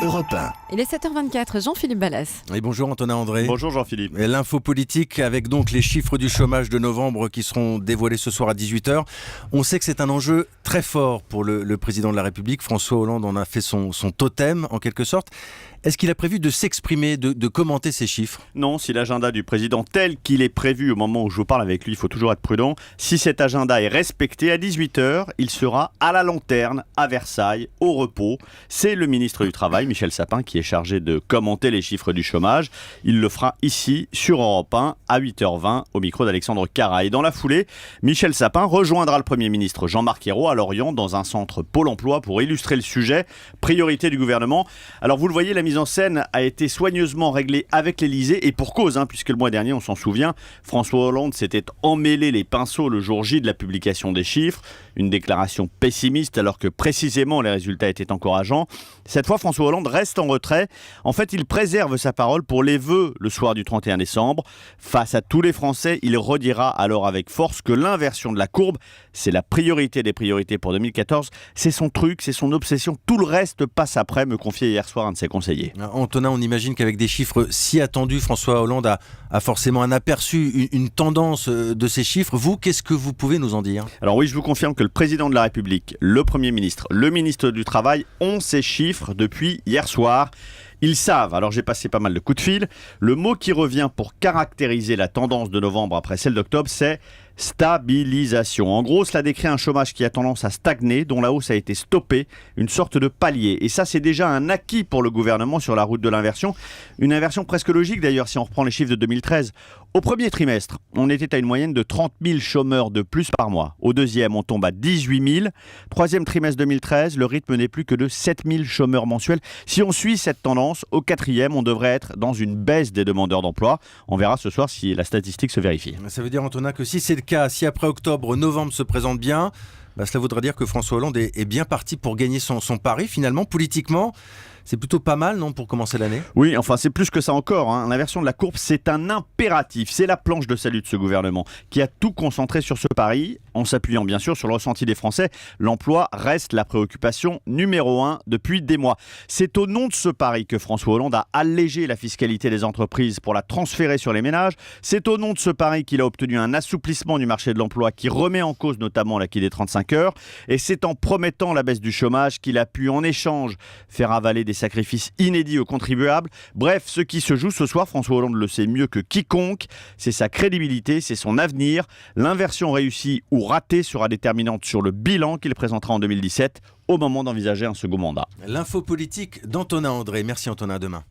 Europe 1. Il est 7h24, Jean-Philippe Ballas. Et bonjour Antonin André. Bonjour Jean-Philippe. Et l'info politique avec donc les chiffres du chômage de novembre qui seront dévoilés ce soir à 18h. On sait que c'est un enjeu très fort pour le président de la République. François Hollande en a fait son totem en quelque sorte. Est-ce qu'il a prévu de s'exprimer, de commenter ces chiffres ? Non, si l'agenda du président tel qu'il est prévu au moment où je vous parle avec lui, il faut toujours être prudent. Si cet agenda est respecté, à 18h, il sera à la lanterne, à Versailles, au repos. C'est le ministre du Travail, Michel Sapin, qui est chargé de commenter les chiffres du chômage. Il le fera ici, sur Europe 1, à 8h20, au micro d'Alexandre Cara. Et dans la foulée, Michel Sapin rejoindra le Premier ministre Jean-Marc Ayrault à Lorient, dans un centre Pôle emploi, pour illustrer le sujet, priorité du gouvernement. Alors vous le voyez, la mise en scène a été soigneusement réglée avec l'Élysée, et pour cause, puisque le mois dernier, on s'en souvient, François Hollande s'était emmêlé les pinceaux le jour J de la publication des chiffres, une déclaration pessimiste alors que précisément les résultats étaient encourageants. Cette fois, François Hollande reste en retrait. En fait, il préserve sa parole pour les vœux le soir du 31 décembre. Face à tous les Français, il redira alors avec force que l'inversion de la courbe, c'est la priorité des priorités pour 2014. C'est son truc, c'est son obsession. Tout le reste passe après, me confiait hier soir un de ses conseillers. Antonin, on imagine qu'avec des chiffres si attendus, François Hollande a forcément un aperçu, une tendance de ces chiffres. Vous, qu'est-ce que vous pouvez nous en dire ? Alors oui, je vous confirme que le président de la République, le Premier ministre, le ministre du Travail ont ces chiffres depuis hier soir. Ils savent, alors j'ai passé pas mal de coups de fil, le mot qui revient pour caractériser la tendance de novembre après celle d'octobre, c'est stabilisation. En gros, cela décrit un chômage qui a tendance à stagner, dont la hausse a été stoppée, une sorte de palier. Et ça, c'est déjà un acquis pour le gouvernement sur la route de l'inversion. Une inversion presque logique d'ailleurs si on reprend les chiffres de 2013. Au premier trimestre, on était à une moyenne de 30 000 chômeurs de plus par mois. Au deuxième, on tombe à 18 000. Troisième trimestre 2013, le rythme n'est plus que de 7 000 chômeurs mensuels. Si on suit cette tendance, au quatrième, on devrait être dans une baisse des demandeurs d'emploi. On verra ce soir si la statistique se vérifie. Ça veut dire, Antonin, que si c'est le cas, si après octobre, novembre se présente bien, cela voudrait dire que François Hollande est bien parti pour gagner son pari. Finalement, politiquement, c'est plutôt pas mal, non, pour commencer l'année ? Oui, enfin, c'est plus que ça encore. L'inversion de la courbe, c'est un impératif. C'est la planche de salut de ce gouvernement qui a tout concentré sur ce pari, en s'appuyant bien sûr sur le ressenti des Français. L'emploi reste la préoccupation numéro 1 depuis des mois. C'est au nom de ce pari que François Hollande a allégé la fiscalité des entreprises pour la transférer sur les ménages. C'est au nom de ce pari qu'il a obtenu un assouplissement du marché de l'emploi qui remet en cause notamment l'acquis des 35 heures. Et c'est en promettant la baisse du chômage qu'il a pu en échange faire avaler des sacrifices inédits aux contribuables. Bref, ce qui se joue ce soir, François Hollande le sait mieux que quiconque, c'est sa crédibilité, c'est son avenir. L'inversion réussie ou ratée sera déterminante sur le bilan qu'il présentera en 2017 au moment d'envisager un second mandat. L'info politique d'Antonin André. Merci Antonin, à demain.